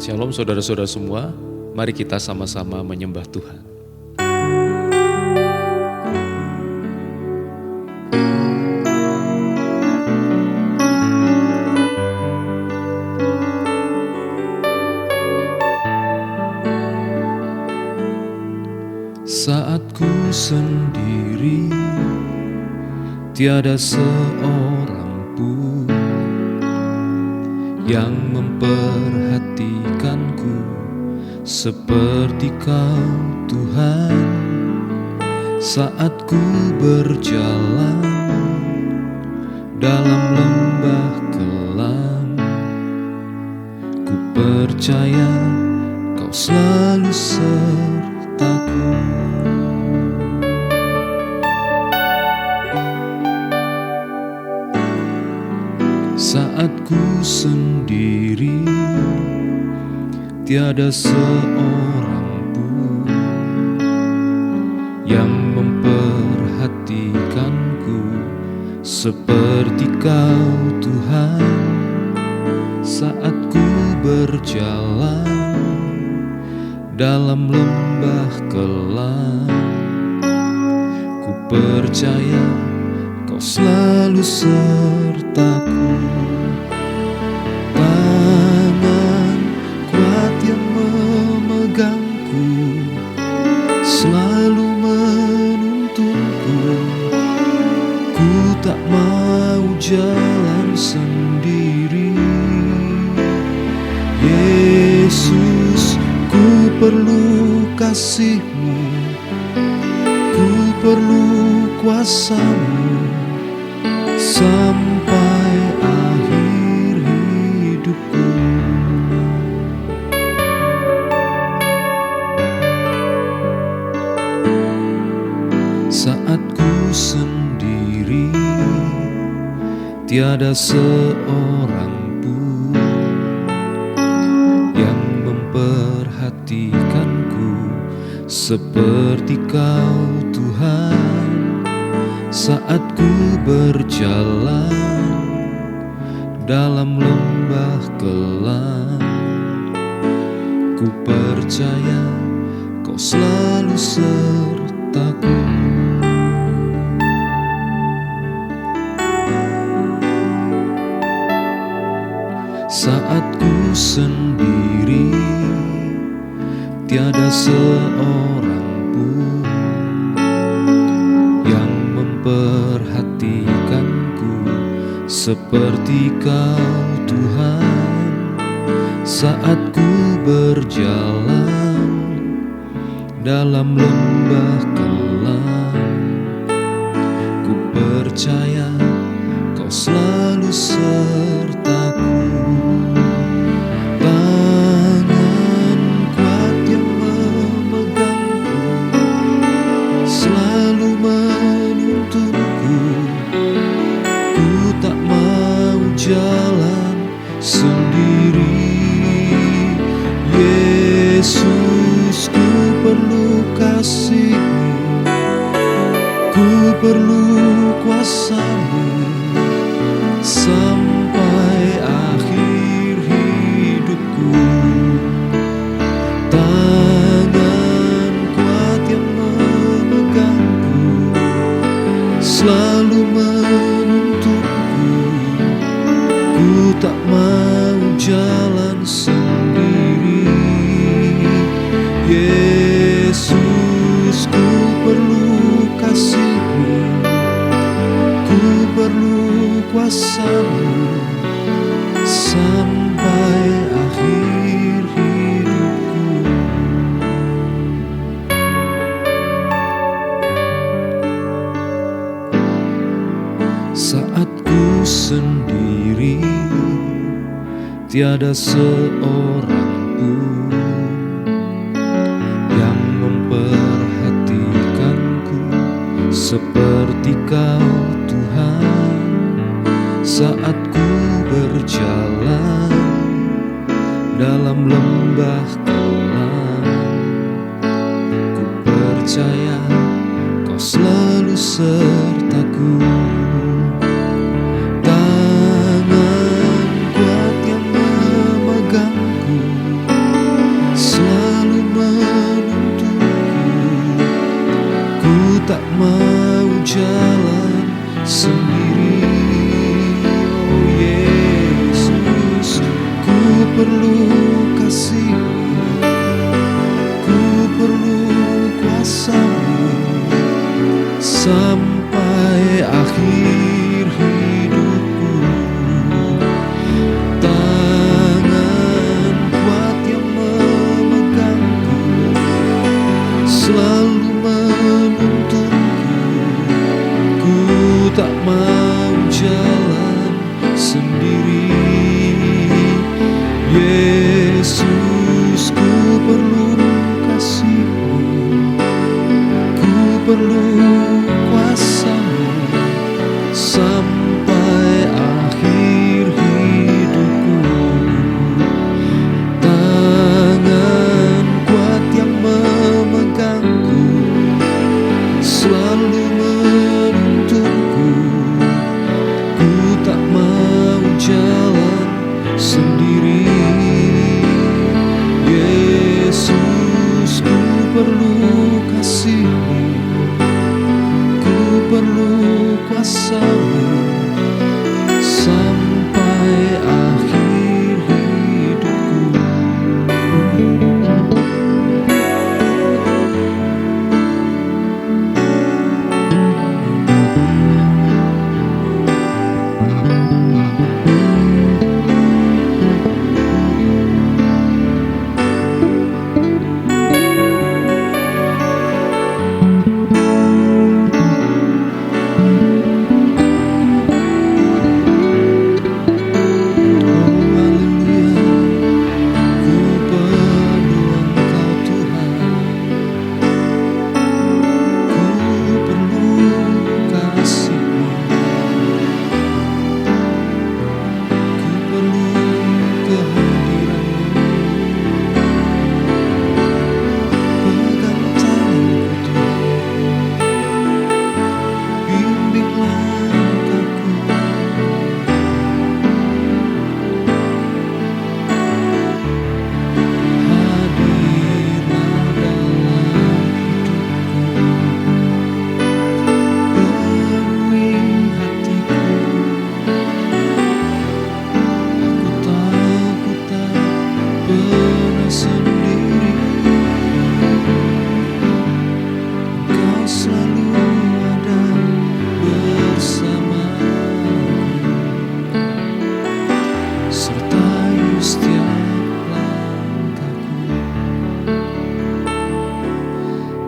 Shalom saudara-saudara semua, mari kita sama-sama menyembah Tuhan. Saat ku sendiri, tiada seorang pun yang memperhatikanku seperti Kau, Tuhan. Saat ku berjalan dalam lembah kelam, ku percaya Kau selalu sertaku. Saat ku sendiri, tiada seorang pun yang memperhatikanku seperti Kau, Tuhan. Saat ku berjalan dalam lembah kelam, ku percaya Kau selalu sertaku. Tangan kuat yang memegangku selalu menuntunku. Ku tak mau jalan sendiri. Yesus, ku perlu kasih-Mu, ku perlu kuasa-Mu sampai akhir hidupku. Saat ku sendiri, tiada seorang pun yang memperhatikanku seperti Kau, Tuhan. Saat ku berjalan dalam lembah kelam, ku percaya Kau selalu sertaku. Saat ku sendiri, tiada seorang pun yang memperhatikanku seperti Kau, Tuhan. Saat ku berjalan dalam lembah kelam, ku percaya Kau selalu sertaku. Tangan kuat yang memegangku selalu menuntunku. Ku tak mau jalan sendiri. Yesus, ku perlu kasih-Mu, ku perlu kuasa-Mu sampai akhir hidupku. Tangan kuat yang memegangku selalu menuntunku. Ku tak mau jalan sendiri. Yesus, ku perlu kasih-Mu, ku perlu kuasa-Mu sampai akhir hidupku. Saat ku sendiri, tiada seorang pun yang memperhatikanku seperti Kau, Tuhan. Saat ku berjalan dalam lembah kelam, ku percaya Kau selalu sertaku. Tangan kuat yang memegangku perlu kasih-Mu, ku perlu kuasa-Mu sampai akhir hidupku. Tangan kuat yang memegangku selalu menuntunku. Ku tak mau jalan sendiri. Yesus, ku perlu kasih-Mu, ku perlu kuasa-Mu sampai akhir hidupku. Tangan kuat yang memegangku selalu menuntunku. Ku tak mau jalan sendiri. Yesus, ku perlu kasih-Mu, ku perlu kuasa-Mu sampai akhir hidupku.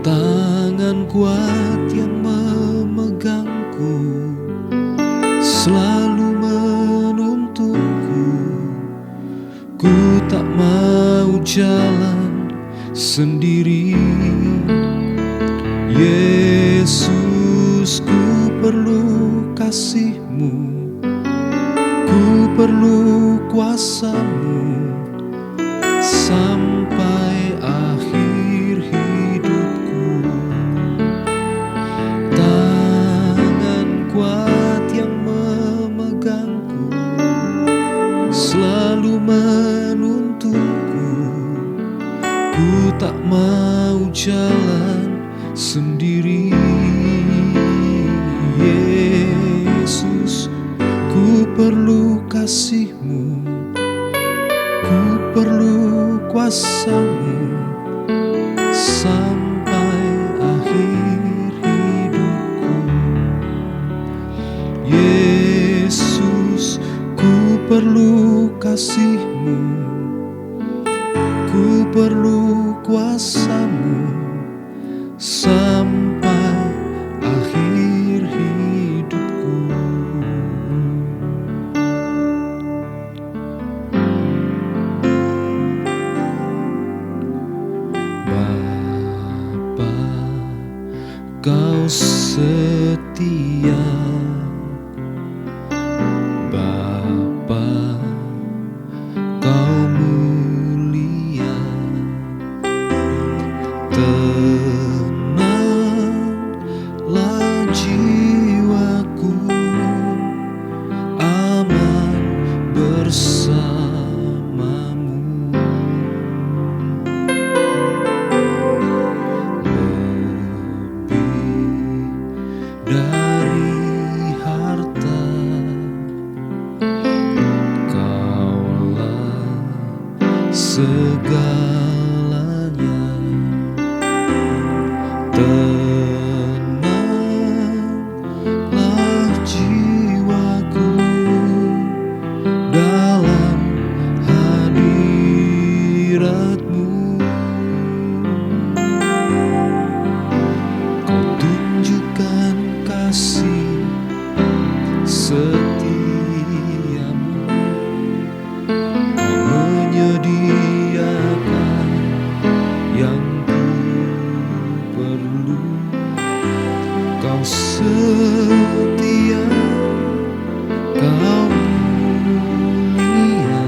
Tangan kuat yang memegangku selalu menuntunku. Ku tak mau jalan sendiri. Yesus, ku perlu kasih-Mu, ku perlu kuasa-Mu sampai akhir hidupku. Tangan kuat yang memegangku selalu menuntunku. Ku tak mau jalan sendiri. Yesus, ku perlu kasih-Mu, ku perlu kuasa-Mu sampai akhir hidupku. Yesus, ku perlu kasih-Mu, ku perlu kuasa-Mu sampai akhir hidupku. Bapa, Kau setia. Bapa, Kau mulia. Tenang segalanya. Tenanglah jiwaku dalam hadirat-Mu. Kau tunjukkan kasih setiamu, Kau menyediakan yang ku perlu. Kau setia, Kau mulia,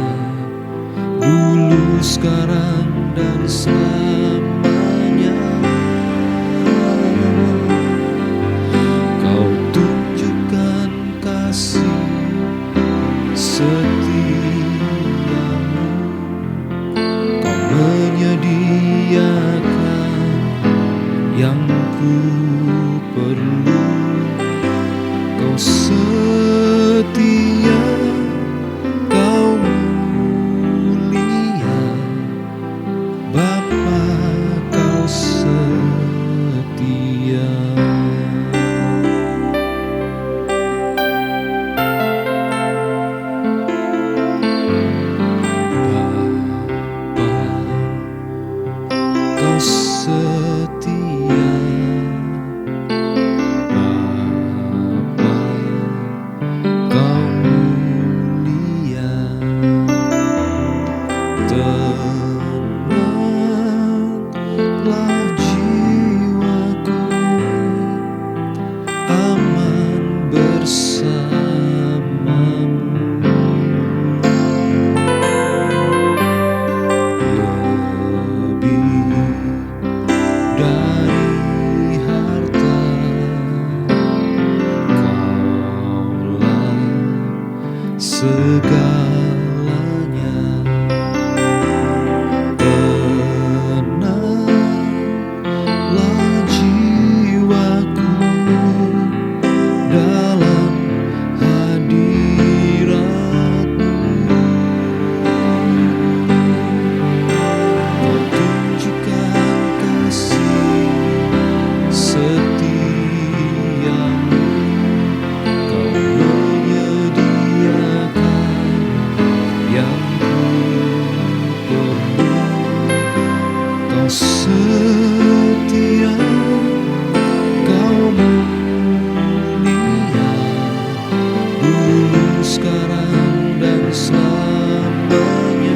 dulu, sekarang, dan selamanya. Kau tunjukkan kasih setiamu, Kau menyediakan yang ku perlu. Kau setia, Kau mulia, Bapa, Kau setia. Bapa, Kau setia. Bapa, Kau mulia. Tenanglah jiwaku, aman bersamamu. Lebih dari harta, Kaulah segalanya. Tenanglah jiwaku dalam hadirat-Mu. Kau tunjukkan kasih setiamu, Kau menyediakan yang ku perlu. Kau setia, Kau mulia, dulu, sekarang, dan selamanya.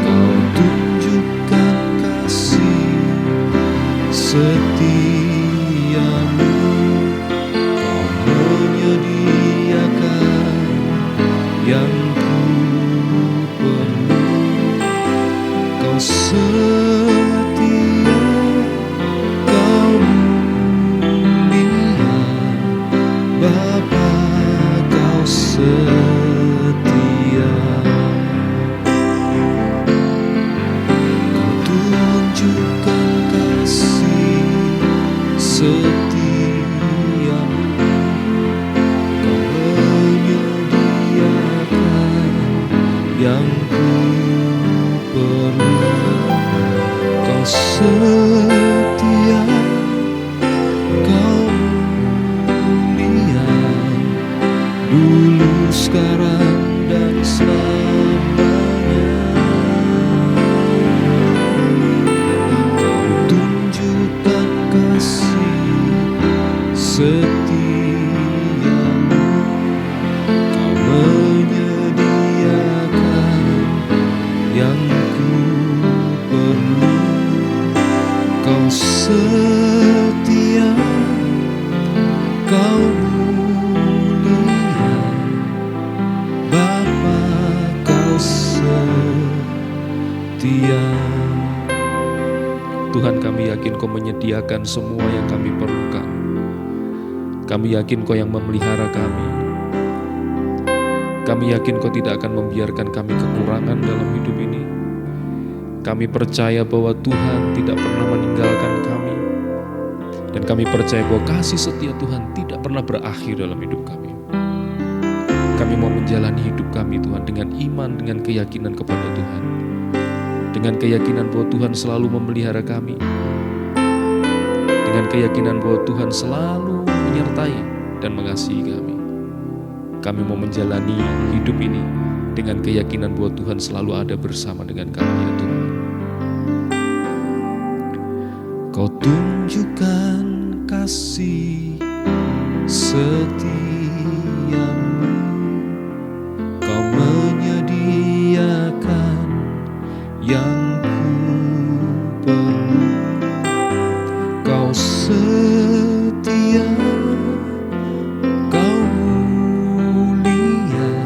Kau tunjukkan kasih setiamu, Kau menyediakan yang ku perlu. Kau setia, Kau mulia, Bapa, Kau setia. Kau tunjukkan kasih setiamu, Kau menyediakan yang ku perlu. Kau setia, Kau mulia, dulu, sekarang, dan selamanya. Kau tunjukkan kasih setiamu, Kau menyediakan yang ku perlu. Kau setia, Kau mulia, Bapa, Kau setia. Tuhan, kami yakin Kau menyediakan semua yang kami perlukan. Kami yakin Kau yang memelihara kami. Kami yakin Kau tidak akan membiarkan kami kekurangan dalam hidup ini. Kami percaya bahwa Tuhan tidak pernah meninggalkan kami. Dan kami percaya bahwa kasih setia Tuhan tidak pernah berakhir dalam hidup kami. Kami mau menjalani hidup kami Tuhan dengan iman, dengan keyakinan kepada Tuhan. Dengan keyakinan bahwa Tuhan selalu memelihara kami. Dengan keyakinan bahwa Tuhan selalu menyertai dan mengasihi kami. Kami mau menjalani hidup ini dengan keyakinan bahwa Tuhan selalu ada bersama dengan kami ya Tuhan. Kau tunjukkan kasih setiamu, Kau menyediakan yang ku perlu. Kau setia, Kau mulia,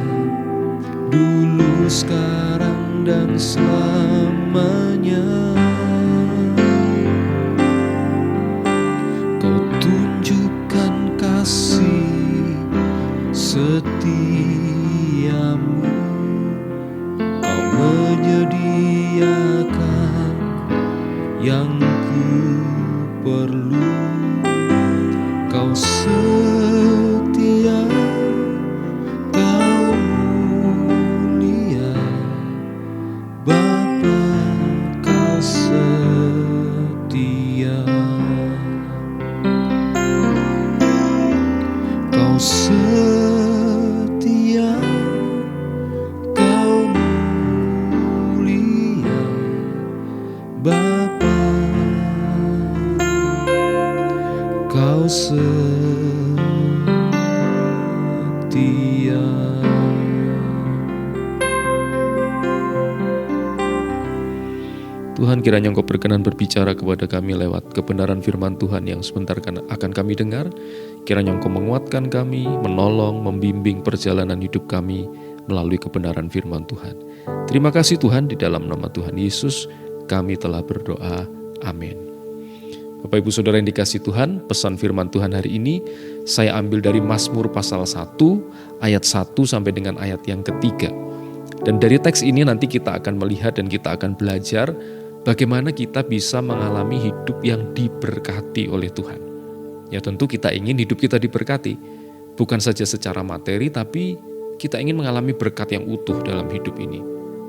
dulu, sekarang, dan selamanya. Kau tunjukkan kasih setiamu, Kau menyediakan yang ku perlu. Kau setia, Kau mulia, Bapa, Kau setia. Kau setia, Kau mulia, Bapa, Kau setia. Tuhan, kiranya Engkau berkenan berbicara kepada kami lewat kebenaran firman Tuhan yang sebentar akan kami dengar. Kiranya Engkau menguatkan kami, menolong, membimbing perjalanan hidup kami melalui kebenaran firman Tuhan. Terima kasih Tuhan, di dalam nama Tuhan Yesus kami telah berdoa. Amin. Bapak Ibu Saudara yang dikasihi Tuhan, pesan firman Tuhan hari ini saya ambil dari Mazmur pasal 1 ayat 1 sampai dengan ayat yang ketiga. Dan dari teks ini nanti kita akan melihat dan kita akan belajar bagaimana kita bisa mengalami hidup yang diberkati oleh Tuhan. Ya tentu kita ingin hidup kita diberkati, bukan saja secara materi, tapi kita ingin mengalami berkat yang utuh dalam hidup ini.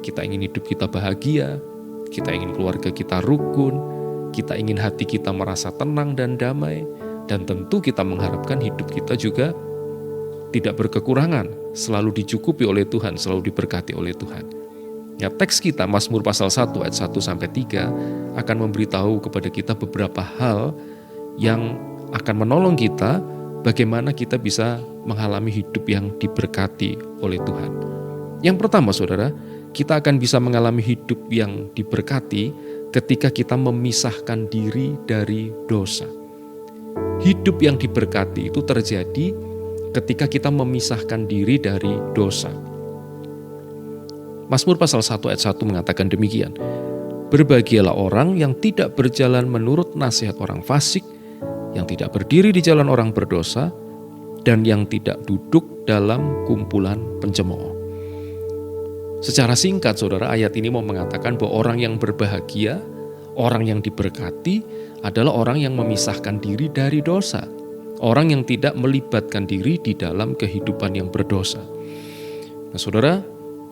Kita ingin hidup kita bahagia, kita ingin keluarga kita rukun, kita ingin hati kita merasa tenang dan damai, dan tentu kita mengharapkan hidup kita juga tidak berkekurangan, selalu dicukupi oleh Tuhan, selalu diberkati oleh Tuhan. Ya, teks kita Mazmur pasal 1 ayat 1 sampai 3 akan memberitahu kepada kita beberapa hal yang akan menolong kita bagaimana kita bisa mengalami hidup yang diberkati oleh Tuhan. Yang pertama Saudara, kita akan bisa mengalami hidup yang diberkati ketika kita memisahkan diri dari dosa. Hidup yang diberkati itu terjadi ketika kita memisahkan diri dari dosa. Mazmur pasal 1 ayat 1 mengatakan demikian. Berbahagialah orang yang tidak berjalan menurut nasihat orang fasik, yang tidak berdiri di jalan orang berdosa, dan yang tidak duduk dalam kumpulan pencemooh. Secara singkat Saudara, ayat ini mau mengatakan bahwa orang yang berbahagia, orang yang diberkati adalah orang yang memisahkan diri dari dosa. Orang yang tidak melibatkan diri di dalam kehidupan yang berdosa. Nah Saudara,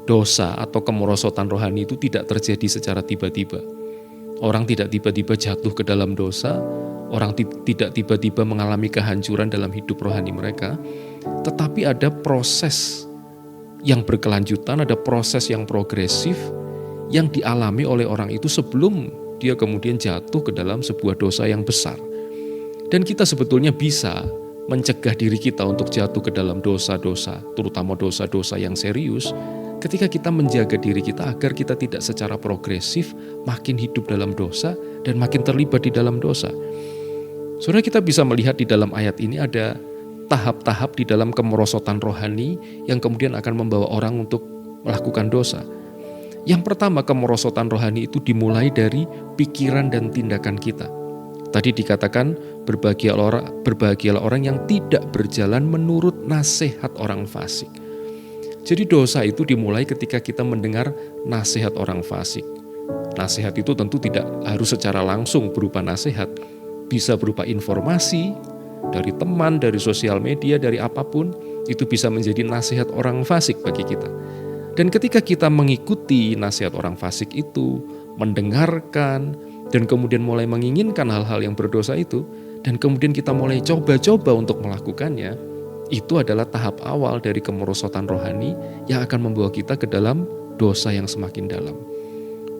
dosa atau kemerosotan rohani itu tidak terjadi secara tiba-tiba. Orang tidak tiba-tiba jatuh ke dalam dosa, orang tidak tiba-tiba mengalami kehancuran dalam hidup rohani mereka, tetapi ada proses yang berkelanjutan, ada proses yang progresif yang dialami oleh orang itu sebelum dia kemudian jatuh ke dalam sebuah dosa yang besar. Dan kita sebetulnya bisa mencegah diri kita untuk jatuh ke dalam dosa-dosa, terutama dosa-dosa yang serius, ketika kita menjaga diri kita agar kita tidak secara progresif makin hidup dalam dosa dan makin terlibat di dalam dosa. Saudara, kita bisa melihat di dalam ayat ini ada tahap-tahap di dalam kemerosotan rohani yang kemudian akan membawa orang untuk melakukan dosa. Yang pertama, kemerosotan rohani itu dimulai dari pikiran dan tindakan kita. Tadi dikatakan berbahagialah orang yang tidak berjalan menurut nasihat orang fasik. Jadi dosa itu dimulai ketika kita mendengar nasihat orang fasik. Nasihat itu tentu tidak harus secara langsung berupa nasihat, bisa berupa informasi dari teman, dari sosial media, dari apapun, Itu bisa menjadi nasihat orang fasik bagi kita. Dan ketika kita mengikuti nasihat orang fasik itu, mendengarkan, dan kemudian mulai menginginkan hal-hal yang berdosa itu, dan kemudian kita mulai coba-coba untuk melakukannya, itu adalah tahap awal dari kemerosotan rohani yang akan membawa kita ke dalam dosa yang semakin dalam.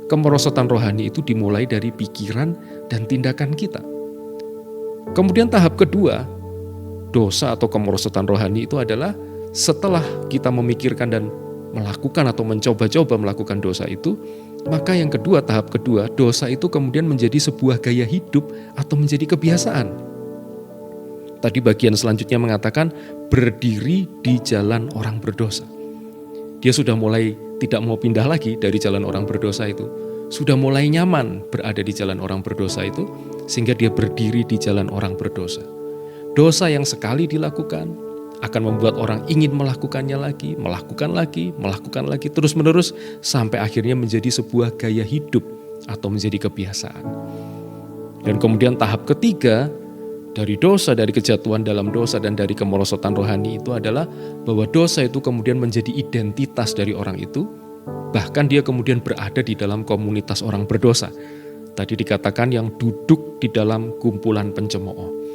Kemerosotan rohani itu dimulai dari pikiran dan tindakan kita. Kemudian tahap kedua, dosa atau kemerosotan rohani itu adalah setelah kita memikirkan dan melakukan atau mencoba-coba melakukan dosa itu, maka yang kedua, tahap kedua, dosa itu kemudian menjadi sebuah gaya hidup atau menjadi kebiasaan. Tadi bagian selanjutnya mengatakan berdiri di jalan orang berdosa. Dia sudah mulai tidak mau pindah lagi dari jalan orang berdosa itu. Sudah mulai nyaman berada di jalan orang berdosa itu, sehingga dia berdiri di jalan orang berdosa. Dosa yang sekali dilakukan akan membuat orang ingin melakukannya lagi, melakukan lagi, terus-menerus sampai akhirnya menjadi sebuah gaya hidup atau menjadi kebiasaan. Dan kemudian tahap ketiga dari dosa, dari kejatuhan dalam dosa dan dari kemerosotan rohani itu adalah bahwa dosa itu kemudian menjadi identitas dari orang itu, bahkan dia kemudian berada di dalam komunitas orang berdosa. Tadi dikatakan yang duduk di dalam kumpulan pencemooh.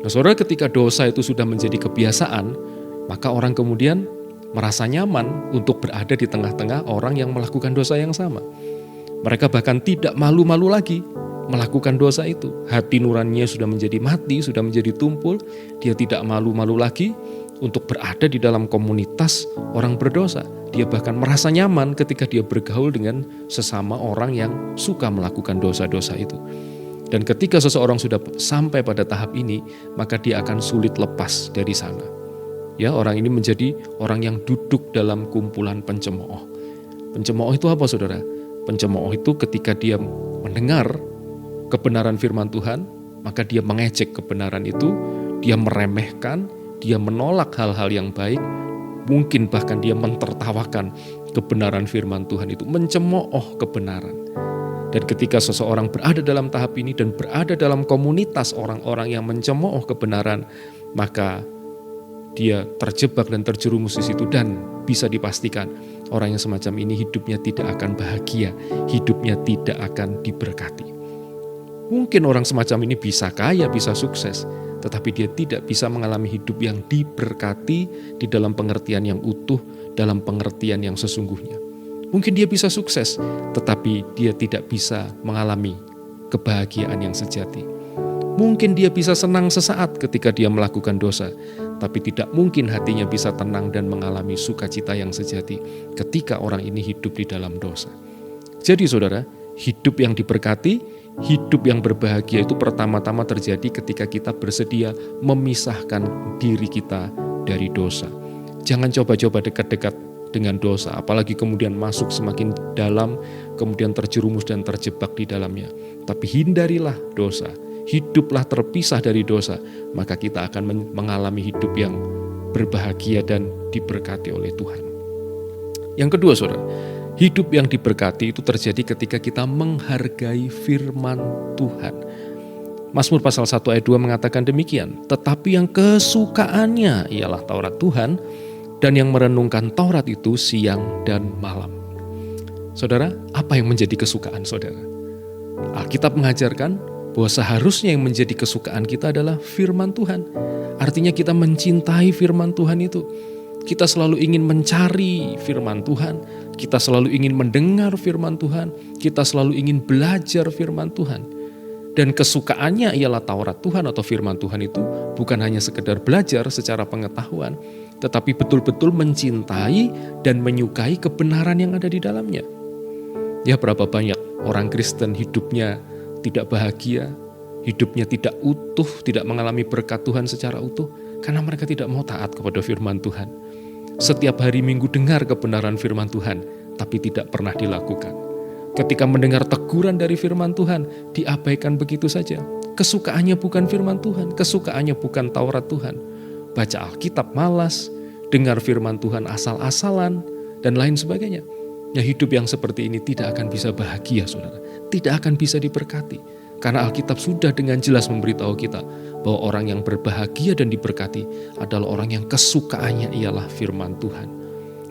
Nah, saudara, ketika dosa itu sudah menjadi kebiasaan, maka orang kemudian merasa nyaman untuk berada di tengah-tengah orang yang melakukan dosa yang sama. Mereka bahkan tidak malu-malu lagi melakukan dosa itu. Hati nuraninya sudah menjadi mati, sudah menjadi tumpul. Dia tidak malu-malu lagi untuk berada di dalam komunitas orang berdosa. Dia bahkan merasa nyaman ketika dia bergaul dengan sesama orang yang suka melakukan dosa-dosa itu. Dan ketika seseorang sudah sampai pada tahap ini, maka dia akan sulit lepas dari sana. Ya, orang ini menjadi orang yang duduk dalam kumpulan pencemooh. Pencemooh itu apa, saudara? Pencemooh itu ketika dia mendengar kebenaran firman Tuhan, maka dia mengejek kebenaran itu, dia meremehkan, dia menolak hal-hal yang baik, mungkin bahkan dia mentertawakan kebenaran firman Tuhan itu, mencemooh kebenaran. Dan ketika seseorang berada dalam tahap ini dan berada dalam komunitas orang-orang yang mencemooh kebenaran, maka dia terjebak dan terjerumus di situ, dan bisa dipastikan orang yang semacam ini hidupnya tidak akan bahagia, hidupnya tidak akan diberkati. Mungkin orang semacam ini bisa kaya, bisa sukses, tetapi dia tidak bisa mengalami hidup yang diberkati di dalam pengertian yang utuh, dalam pengertian yang sesungguhnya. Mungkin dia bisa sukses, tetapi dia tidak bisa mengalami kebahagiaan yang sejati. Mungkin dia bisa senang sesaat ketika dia melakukan dosa, tapi tidak mungkin hatinya bisa tenang dan mengalami sukacita yang sejati ketika orang ini hidup di dalam dosa. Jadi saudara, hidup yang diberkati, hidup yang berbahagia itu pertama-tama terjadi ketika kita bersedia memisahkan diri kita dari dosa. Jangan coba-coba dekat-dekat dengan dosa, apalagi kemudian masuk semakin dalam, kemudian terjerumus dan terjebak di dalamnya. Tapi hindarilah dosa, hiduplah terpisah dari dosa, maka kita akan mengalami hidup yang berbahagia dan diberkati oleh Tuhan. Yang kedua, saudara, hidup yang diberkati itu terjadi ketika kita menghargai firman Tuhan. Mazmur pasal 1 ayat 2 mengatakan demikian, tetapi yang kesukaannya ialah Taurat Tuhan, dan yang merenungkan Taurat itu siang dan malam. Saudara, apa yang menjadi kesukaan saudara? Alkitab mengajarkan bahwa seharusnya yang menjadi kesukaan kita adalah firman Tuhan. Artinya kita mencintai firman Tuhan itu. Kita selalu ingin mencari firman Tuhan. Kita selalu ingin mendengar firman Tuhan. Kita selalu ingin belajar firman Tuhan. Dan kesukaannya ialah Taurat Tuhan atau firman Tuhan itu bukan hanya sekedar belajar secara pengetahuan, tetapi betul-betul mencintai dan menyukai kebenaran yang ada di dalamnya. Ya, berapa banyak orang Kristen hidupnya tidak bahagia, hidupnya tidak utuh, tidak mengalami berkat Tuhan secara utuh, karena mereka tidak mau taat kepada firman Tuhan. Setiap hari Minggu dengar kebenaran firman Tuhan, tapi tidak pernah dilakukan. Ketika mendengar teguran dari firman Tuhan, diabaikan begitu saja. Kesukaannya bukan firman Tuhan, kesukaannya bukan Taurat Tuhan. Baca Alkitab malas, dengar firman Tuhan asal-asalan, dan lain sebagainya. Ya, hidup yang seperti ini tidak akan bisa bahagia, saudara. Tidak akan bisa diberkati. Karena Alkitab sudah dengan jelas memberitahu kita bahwa orang yang berbahagia dan diberkati adalah orang yang kesukaannya ialah firman Tuhan.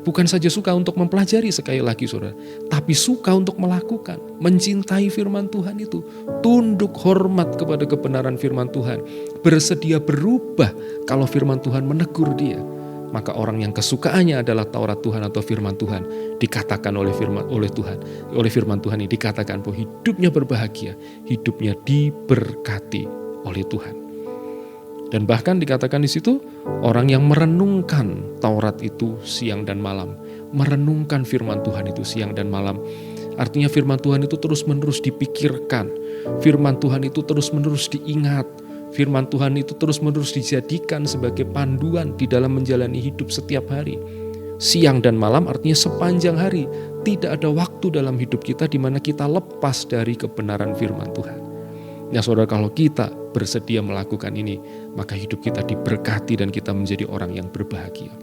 Bukan saja suka untuk mempelajari, sekali lagi saudara, tapi suka untuk melakukan, mencintai firman Tuhan itu, tunduk hormat kepada kebenaran firman Tuhan, bersedia berubah kalau firman Tuhan menegur dia. Maka orang yang kesukaannya adalah Taurat Tuhan atau firman Tuhan, dikatakan oleh firman Tuhan ini dikatakan bahwa hidupnya berbahagia, hidupnya diberkati oleh Tuhan. Dan bahkan dikatakan di situ, orang yang merenungkan Taurat itu siang dan malam, merenungkan firman Tuhan itu siang dan malam. Artinya firman Tuhan itu terus-menerus dipikirkan, firman Tuhan itu terus-menerus diingat, firman Tuhan itu terus-menerus dijadikan sebagai panduan di dalam menjalani hidup setiap hari. Siang dan malam artinya sepanjang hari, tidak ada waktu dalam hidup kita di mana kita lepas dari kebenaran firman Tuhan. Nah saudara, kalau kita bersedia melakukan ini, maka hidup kita diberkati dan kita menjadi orang yang berbahagia.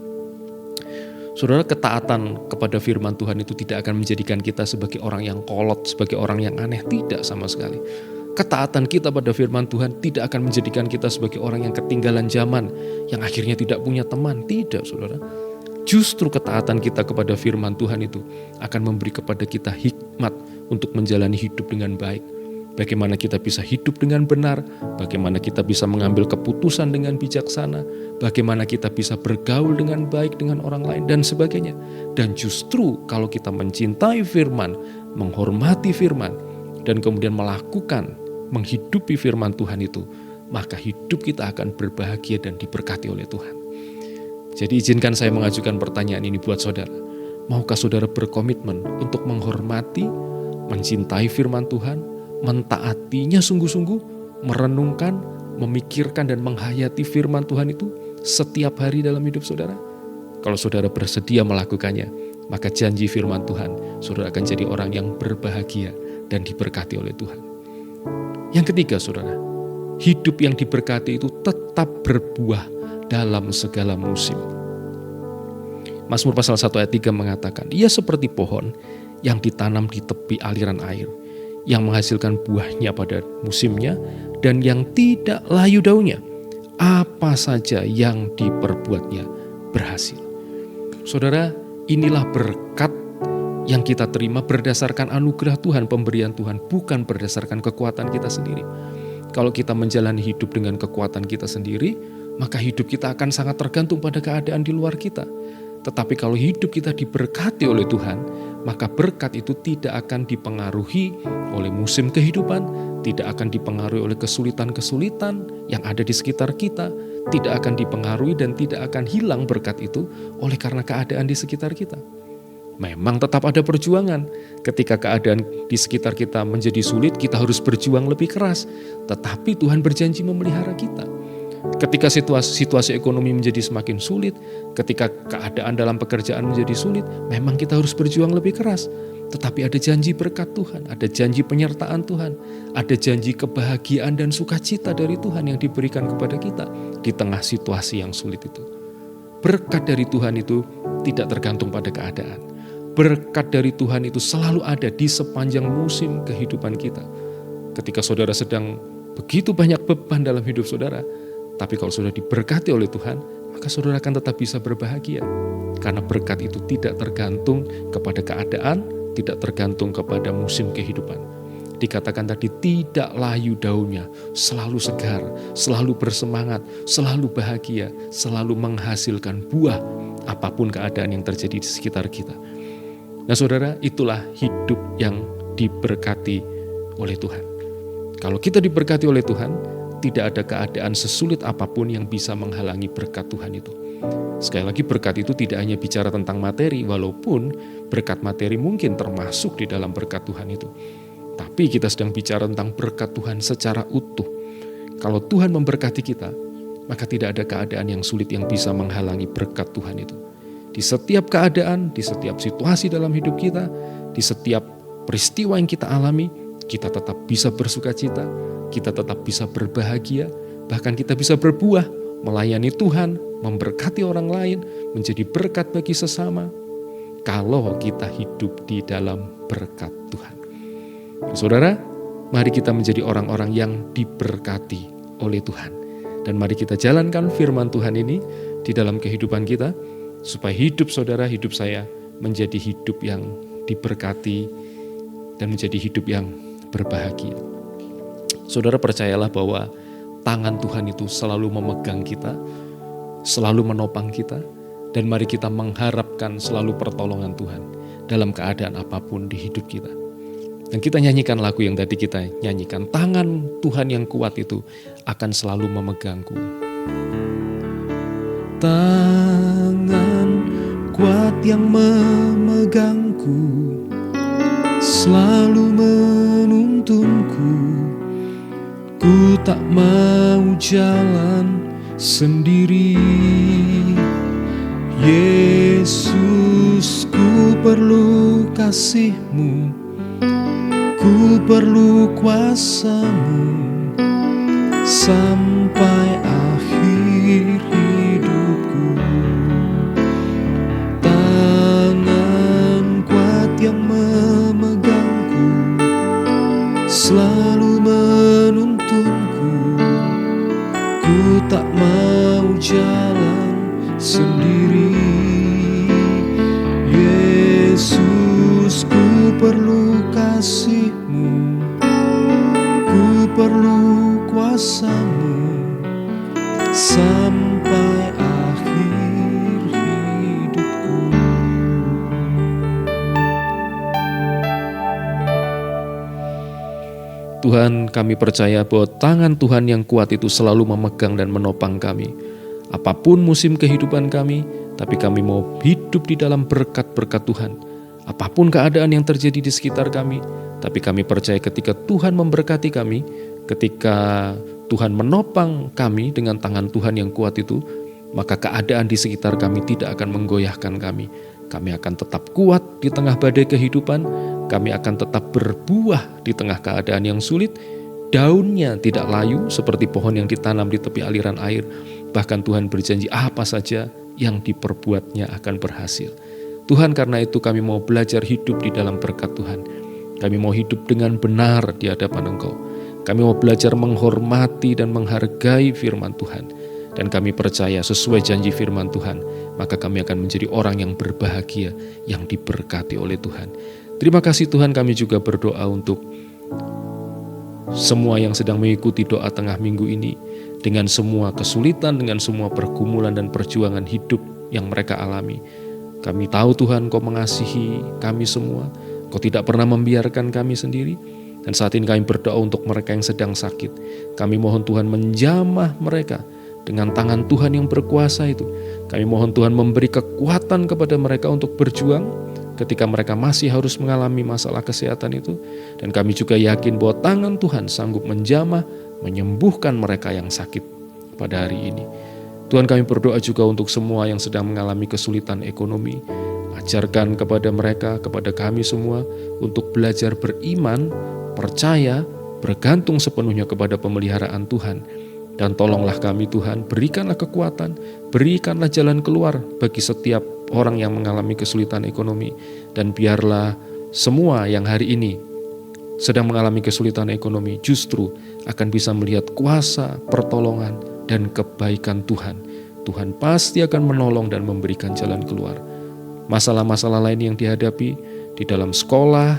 Saudara, ketaatan kepada firman Tuhan itu tidak akan menjadikan kita sebagai orang yang kolot, sebagai orang yang aneh, tidak sama sekali. Ketaatan kita pada firman Tuhan tidak akan menjadikan kita sebagai orang yang ketinggalan zaman, yang akhirnya tidak punya teman, tidak saudara. Justru ketaatan kita kepada firman Tuhan itu akan memberi kepada kita hikmat untuk menjalani hidup dengan baik. Bagaimana kita bisa hidup dengan benar, bagaimana kita bisa mengambil keputusan dengan bijaksana, bagaimana kita bisa bergaul dengan baik dengan orang lain, dan sebagainya. Dan justru kalau kita mencintai firman, menghormati firman, dan kemudian melakukan, menghidupi firman Tuhan itu, maka hidup kita akan berbahagia dan diberkati oleh Tuhan. Jadi izinkan saya mengajukan pertanyaan ini buat saudara. Maukah saudara berkomitmen untuk menghormati, mencintai firman Tuhan, mentaatinya sungguh-sungguh, merenungkan, memikirkan dan menghayati firman Tuhan itu setiap hari dalam hidup saudara? Kalau saudara bersedia melakukannya, maka janji firman Tuhan, saudara akan jadi orang yang berbahagia dan diberkati oleh Tuhan. Yang ketiga saudara, hidup yang diberkati itu tetap berbuah dalam segala musim. Mazmur pasal 1 ayat 3 mengatakan, ia seperti pohon yang ditanam di tepi aliran air, yang menghasilkan buahnya pada musimnya dan yang tidak layu daunnya. Apa saja yang diperbuatnya berhasil. Saudara, inilah berkat yang kita terima berdasarkan anugerah Tuhan, pemberian Tuhan, bukan berdasarkan kekuatan kita sendiri. Kalau kita menjalani hidup dengan kekuatan kita sendiri, maka hidup kita akan sangat tergantung pada keadaan di luar kita. Tetapi kalau hidup kita diberkati oleh Tuhan, maka berkat itu tidak akan dipengaruhi oleh musim kehidupan, tidak akan dipengaruhi oleh kesulitan-kesulitan yang ada di sekitar kita, tidak akan dipengaruhi dan tidak akan hilang berkat itu oleh karena keadaan di sekitar kita. Memang tetap ada perjuangan. Ketika keadaan di sekitar kita menjadi sulit, kita harus berjuang lebih keras. Tetapi Tuhan berjanji memelihara kita. Ketika situasi ekonomi menjadi semakin sulit, ketika keadaan dalam pekerjaan menjadi sulit, memang kita harus berjuang lebih keras. Tetapi ada janji berkat Tuhan, ada janji penyertaan Tuhan, ada janji kebahagiaan dan sukacita dari Tuhan yang diberikan kepada kita di tengah situasi yang sulit itu. Berkat dari Tuhan itu tidak tergantung pada keadaan. Berkat dari Tuhan itu selalu ada di sepanjang musim kehidupan kita. Ketika saudara sedang begitu banyak beban dalam hidup saudara, tapi kalau sudah diberkati oleh Tuhan, maka saudara akan tetap bisa berbahagia. Karena berkat itu tidak tergantung kepada keadaan, tidak tergantung kepada musim kehidupan. Dikatakan tadi tidak layu daunnya, selalu segar, selalu bersemangat, selalu bahagia, selalu menghasilkan buah apapun keadaan yang terjadi di sekitar kita. Nah saudara, itulah hidup yang diberkati oleh Tuhan. Kalau kita diberkati oleh Tuhan, tidak ada keadaan sesulit apapun yang bisa menghalangi berkat Tuhan itu. Sekali lagi, berkat itu tidak hanya bicara tentang materi, walaupun berkat materi mungkin termasuk di dalam berkat Tuhan itu. Tapi kita sedang bicara tentang berkat Tuhan secara utuh. Kalau Tuhan memberkati kita, maka tidak ada keadaan yang sulit yang bisa menghalangi berkat Tuhan itu. Di setiap keadaan, di setiap situasi dalam hidup kita, di setiap peristiwa yang kita alami, kita tetap bisa bersukacita, kita tetap bisa berbahagia, bahkan kita bisa berbuah, melayani Tuhan, memberkati orang lain, menjadi berkat bagi sesama, kalau kita hidup di dalam berkat Tuhan. Saudara, mari kita menjadi orang-orang yang diberkati oleh Tuhan. Dan mari kita jalankan firman Tuhan ini di dalam kehidupan kita, supaya hidup saudara, hidup saya menjadi hidup yang diberkati dan menjadi hidup yang berbahagia. Saudara, percayalah bahwa tangan Tuhan itu selalu memegang kita, selalu menopang kita, dan mari kita mengharapkan selalu pertolongan Tuhan dalam keadaan apapun di hidup kita. Dan kita nyanyikan lagu yang tadi kita nyanyikan, tangan Tuhan yang kuat itu akan selalu memegangku. Tangan kuat yang memegangku, selalu menuntunku. Ku tak mau jalan sendiri. Yesus, ku perlu kasih-Mu, ku perlu kuasa-Mu sampai akhir hidupku. Tangan kuat yang memegangku, selalu menuntunku. Ku tak mau jalan sendiri. Yesus, ku perlu kasih-Mu, ku perlu kuasa-Mu sampai akhir hidupku. Tuhan, kami percaya bahwa tangan Tuhan yang kuat itu selalu memegang dan menopang kami. Apapun musim kehidupan kami, tapi kami mau hidup di dalam berkat-berkat Tuhan. Apapun keadaan yang terjadi di sekitar kami, tapi kami percaya ketika Tuhan memberkati kami, ketika Tuhan menopang kami dengan tangan Tuhan yang kuat itu, maka keadaan di sekitar kami tidak akan menggoyahkan kami. Kami akan tetap kuat di tengah badai kehidupan, kami akan tetap berbuah di tengah keadaan yang sulit. Daunnya tidak layu seperti pohon yang ditanam di tepi aliran air. Bahkan Tuhan berjanji apa saja yang diperbuatnya akan berhasil. Tuhan, karena itu kami mau belajar hidup di dalam berkat Tuhan. Kami mau hidup dengan benar di hadapan Engkau. Kami mau belajar menghormati dan menghargai firman Tuhan. Dan kami percaya sesuai janji firman Tuhan, maka kami akan menjadi orang yang berbahagia, yang diberkati oleh Tuhan. Terima kasih Tuhan, kami juga berdoa untuk semua yang sedang mengikuti doa tengah minggu ini, dengan semua kesulitan, dengan semua pergumulan dan perjuangan hidup yang mereka alami. Kami tahu Tuhan, Kau mengasihi kami semua, Kau tidak pernah membiarkan kami sendiri. Dan saat ini kami berdoa untuk mereka yang sedang sakit. Kami mohon Tuhan menjamah mereka dengan tangan Tuhan yang berkuasa itu. Kami mohon Tuhan memberi kekuatan kepada mereka untuk berjuang ketika mereka masih harus mengalami masalah kesehatan itu. Dan kami juga yakin bahwa tangan Tuhan sanggup menjamah, menyembuhkan mereka yang sakit pada hari ini. Tuhan, kami berdoa juga untuk semua yang sedang mengalami kesulitan ekonomi. Ajarkan kepada mereka, kepada kami semua, untuk belajar beriman, percaya, bergantung sepenuhnya kepada pemeliharaan Tuhan. Dan tolonglah kami Tuhan, berikanlah kekuatan, berikanlah jalan keluar bagi setiap orang yang mengalami kesulitan ekonomi. Dan biarlah semua yang hari ini sedang mengalami kesulitan ekonomi justru akan bisa melihat kuasa, pertolongan, dan kebaikan Tuhan. Tuhan pasti akan menolong dan memberikan jalan keluar. Masalah-masalah lain yang dihadapi di dalam sekolah,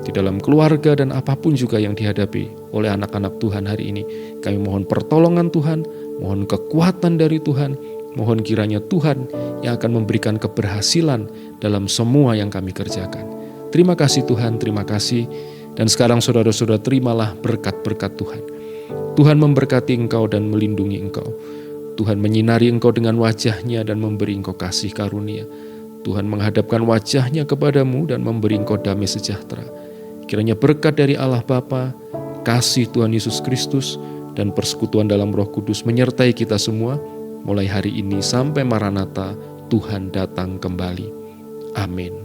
di dalam keluarga, dan apapun juga yang dihadapi oleh anak-anak Tuhan hari ini, kami mohon pertolongan Tuhan, mohon kekuatan dari Tuhan, mohon kiranya Tuhan yang akan memberikan keberhasilan dalam semua yang kami kerjakan. Terima kasih Tuhan, terima kasih. Dan sekarang saudara-saudara, terimalah berkat-berkat Tuhan. Tuhan memberkati engkau dan melindungi engkau. Tuhan menyinari engkau dengan wajah-Nya dan memberi engkau kasih karunia. Tuhan menghadapkan wajah-Nya kepadamu dan memberi engkau damai sejahtera. Kiranya berkat dari Allah Bapa, kasih Tuhan Yesus Kristus, dan persekutuan dalam Roh Kudus menyertai kita semua, mulai hari ini sampai Maranatha, Tuhan datang kembali. Amin.